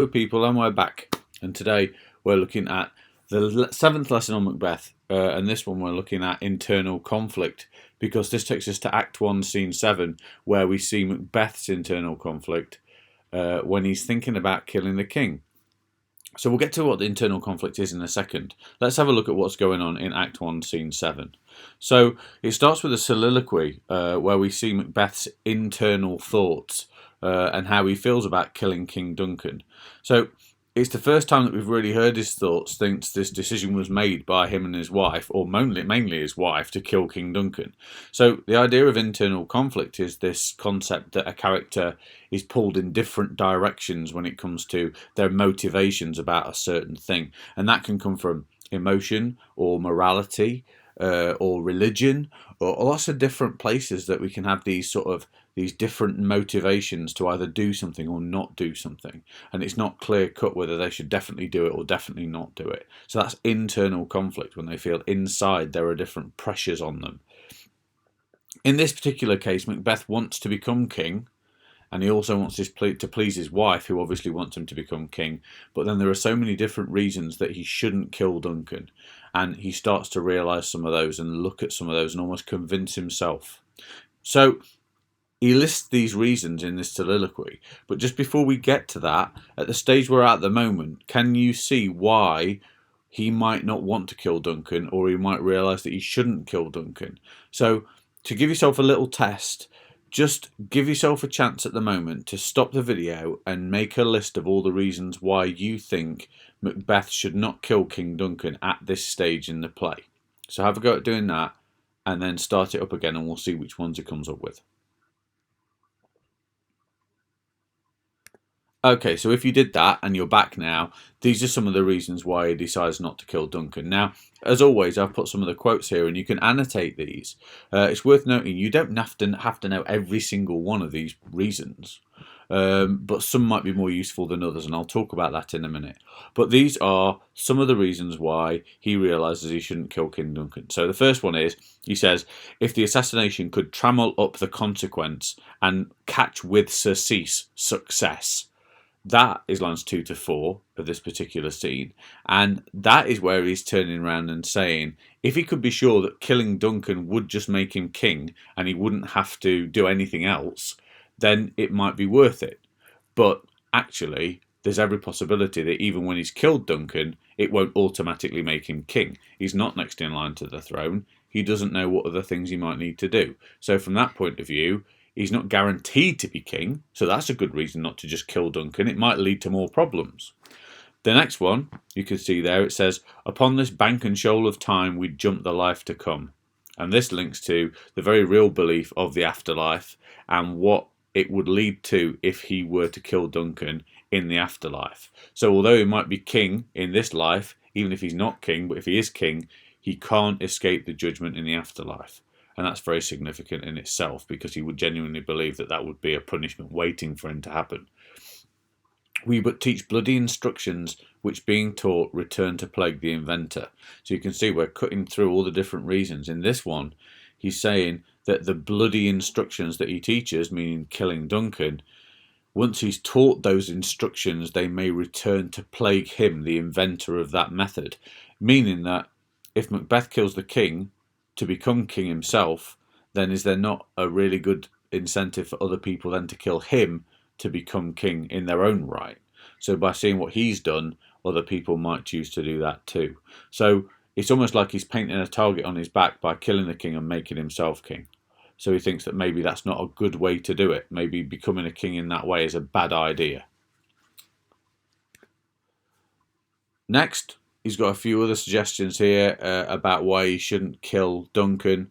Hello people, and we're back, and today we're looking at the seventh lesson on Macbeth, and this one we're looking at internal conflict, because this takes us to Act 1, Scene 7, where we see Macbeth's internal conflict when he's thinking about killing the king. So we'll get to what the internal conflict is in a second. Let's have a look at what's going on in Act 1, Scene 7. So it starts with a soliloquy where we see Macbeth's internal thoughts and how he feels about killing King Duncan. So it's the first time that we've really heard his thoughts since this decision was made by him and his wife, or mainly his wife, to kill King Duncan. So the idea of internal conflict is this concept that a character is pulled in different directions when it comes to their motivations about a certain thing. And that can come from emotion or morality or religion, or lots of different places that we can have these different motivations to either do something or not do something, and it's not clear cut whether they should definitely do it or definitely not do it. So that's internal conflict, when they feel inside there are different pressures on them. In this particular case, Macbeth wants to become king, and he also wants to please his wife, who obviously wants him to become king. But then there are so many different reasons that he shouldn't kill Duncan, and he starts to realise some of those and look at some of those and almost convince himself. So he lists these reasons in this soliloquy, but just before we get to that, at the stage we're at the moment, can you see why he might not want to kill Duncan, or he might realise that he shouldn't kill Duncan? So to give yourself a little test, just give yourself a chance at the moment to stop the video and make a list of all the reasons why you think Macbeth should not kill King Duncan at this stage in the play. So have a go at doing that, and then start it up again, and we'll see which ones he comes up with. Okay, so if you did that and you're back now, these are some of the reasons why he decides not to kill Duncan. Now, as always, I've put some of the quotes here, and you can annotate these. It's worth noting you don't have to know every single one of these reasons, but some might be more useful than others, and I'll talk about that in a minute. But these are some of the reasons why he realises he shouldn't kill King Duncan. So the first one is, he says, if the assassination could trammel up the consequence and catch with surcease success. That is lines 2 to 4 of this particular scene, and that is where he's turning around and saying if he could be sure that killing Duncan would just make him king and he wouldn't have to do anything else, then it might be worth it. But actually, there's every possibility that even when he's killed Duncan, it won't automatically make him king. He's not next in line to the throne. He doesn't know what other things he might need to do. So from that point of view, he's not guaranteed to be king, so that's a good reason not to just kill Duncan. It might lead to more problems. The next one, you can see there, it says, upon this bank and shoal of time we'd jump the life to come. And this links to the very real belief of the afterlife and what it would lead to if he were to kill Duncan in the afterlife. So although he might be king in this life, even if he's not king, but if he is king, he can't escape the judgment in the afterlife. And that's very significant in itself, because he would genuinely believe that that would be a punishment waiting for him to happen. We but teach bloody instructions, which being taught return to plague the inventor. So you can see we're cutting through all the different reasons. In this one, he's saying that the bloody instructions that he teaches, meaning killing Duncan, once he's taught those instructions, they may return to plague him, the inventor of that method. Meaning that if Macbeth kills the king to become king himself, then is there not a really good incentive for other people then to kill him to become king in their own right? So by seeing what he's done, other people might choose to do that too. So it's almost like he's painting a target on his back by killing the king and making himself king. So he thinks that maybe that's not a good way to do it. Maybe becoming a king in that way is a bad idea. Next, he's got a few other suggestions here about why he shouldn't kill Duncan.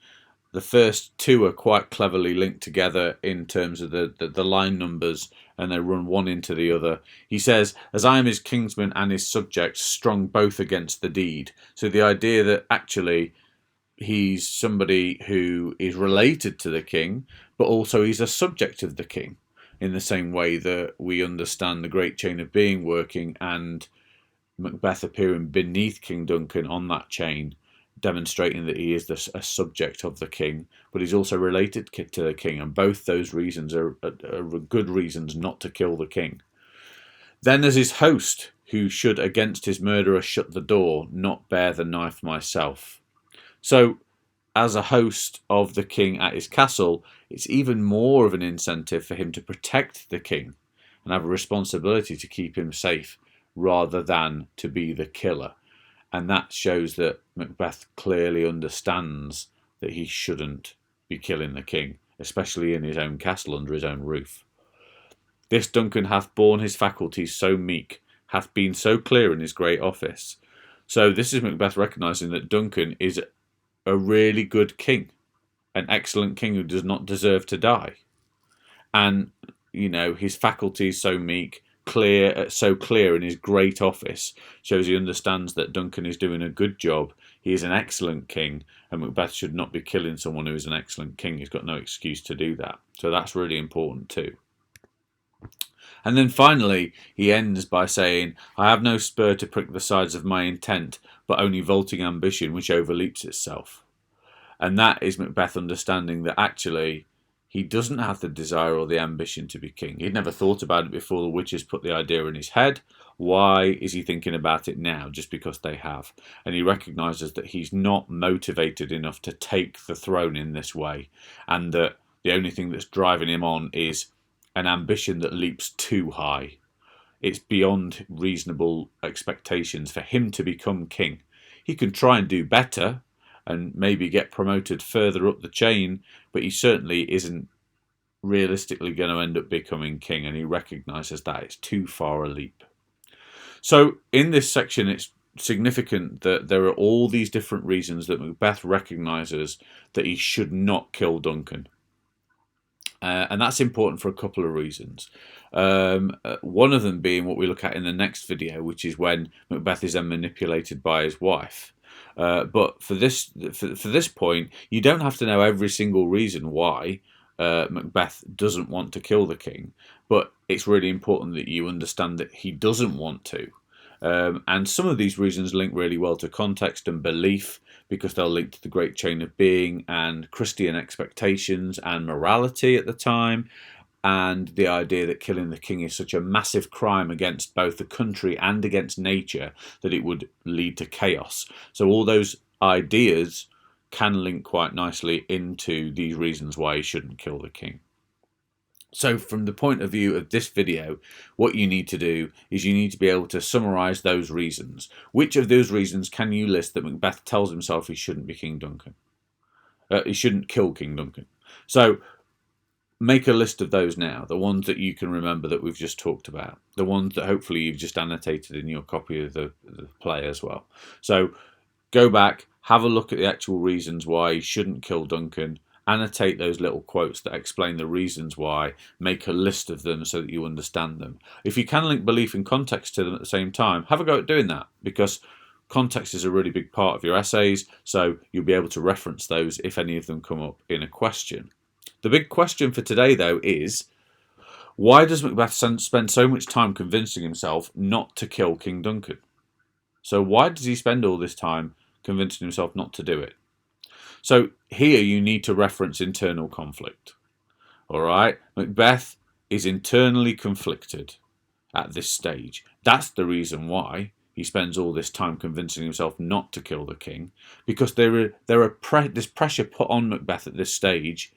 The first two are quite cleverly linked together in terms of the line numbers, and they run one into the other. He says, as I am his kinsman and his subject, strong both against the deed. So the idea that actually he's somebody who is related to the king, but also he's a subject of the king, in the same way that we understand the great chain of being working and Macbeth appearing beneath King Duncan on that chain, demonstrating that he is a subject of the king, but he's also related to the king, and both those reasons are good reasons not to kill the king. Then there's his host, who should against his murderer shut the door, not bear the knife myself. So, as a host of the king at his castle, it's even more of an incentive for him to protect the king and have a responsibility to keep him safe rather than to be the killer. And that shows that Macbeth clearly understands that he shouldn't be killing the king, especially in his own castle under his own roof. This Duncan hath borne his faculties so meek, hath been so clear in his great office. So this is Macbeth recognising that Duncan is a really good king, an excellent king who does not deserve to die. And, his faculties so meek, so clear in his great office, shows he understands that Duncan is doing a good job. He is an excellent king, and Macbeth should not be killing someone who is an excellent king. He's got no excuse to do that. So that's really important too. And then finally, he ends by saying, I have no spur to prick the sides of my intent, but only vaulting ambition which overleaps itself. And that is Macbeth understanding that actually he doesn't have the desire or the ambition to be king. He'd never thought about it before the witches put the idea in his head. Why is he thinking about it now? Just because they have. And he recognises that he's not motivated enough to take the throne in this way, and that the only thing that's driving him on is an ambition that leaps too high. It's beyond reasonable expectations for him to become king. He can try and do better and maybe get promoted further up the chain, but he certainly isn't realistically going to end up becoming king, and he recognises that it's too far a leap. So in this section, it's significant that there are all these different reasons that Macbeth recognises that he should not kill Duncan. And that's important for a couple of reasons. One of them being what we look at in the next video, which is when Macbeth is then manipulated by his wife. But for this point, you don't have to know every single reason why Macbeth doesn't want to kill the king, but it's really important that you understand that he doesn't want to. And some of these reasons link really well to context and belief, because they'll link to the great chain of being and Christian expectations and morality at the time, and the idea that killing the king is such a massive crime against both the country and against nature that it would lead to chaos. So all those ideas can link quite nicely into these reasons why you shouldn't kill the king. So from the point of view of this video, what you need to do is you need to be able to summarise those reasons. Which of those reasons can you list that Macbeth tells himself he shouldn't be King Duncan? He shouldn't kill King Duncan. So make a list of those now, the ones that you can remember that we've just talked about, the ones that hopefully you've just annotated in your copy of the play as well. So go back, have a look at the actual reasons why he shouldn't kill Duncan, annotate those little quotes that explain the reasons why, make a list of them so that you understand them. If you can link belief and context to them at the same time, have a go at doing that, because context is a really big part of your essays, so you'll be able to reference those if any of them come up in a question. The big question for today, though, is why does Macbeth spend so much time convincing himself not to kill King Duncan? So why does he spend all this time convincing himself not to do it? So here you need to reference internal conflict. All right, Macbeth is internally conflicted at this stage. That's the reason why he spends all this time convincing himself not to kill the king, because there's pressure put on Macbeth at this stage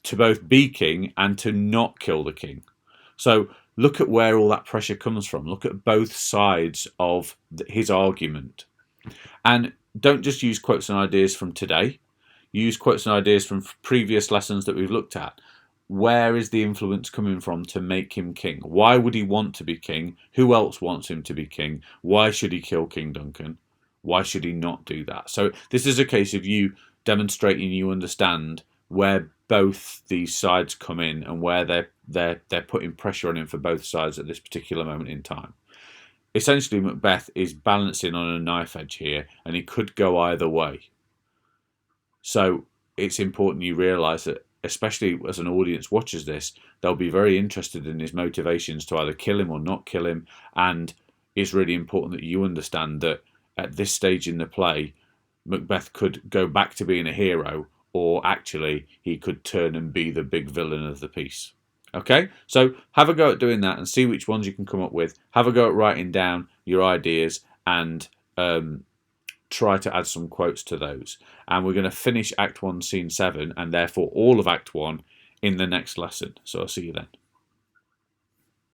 to both be king and to not kill the king. So look at where all that pressure comes from. Look at both sides of his argument. And don't just use quotes and ideas from today. Use quotes and ideas from previous lessons that we've looked at. Where is the influence coming from to make him king? Why would he want to be king? Who else wants him to be king? Why should he kill King Duncan? Why should he not do that? So this is a case of you demonstrating you understand where both these sides come in and where they're putting pressure on him for both sides at this particular moment in time. Essentially, Macbeth is balancing on a knife edge here, and he could go either way. So it's important you realise that, especially as an audience watches this, they'll be very interested in his motivations to either kill him or not kill him, and it's really important that you understand that at this stage in the play, Macbeth could go back to being a hero, or actually he could turn and be the big villain of the piece. Okay, so have a go at doing that and see which ones you can come up with. Have a go at writing down your ideas and try to add some quotes to those. And we're going to finish Act 1, Scene 7, and therefore all of Act 1 in the next lesson. So I'll see you then.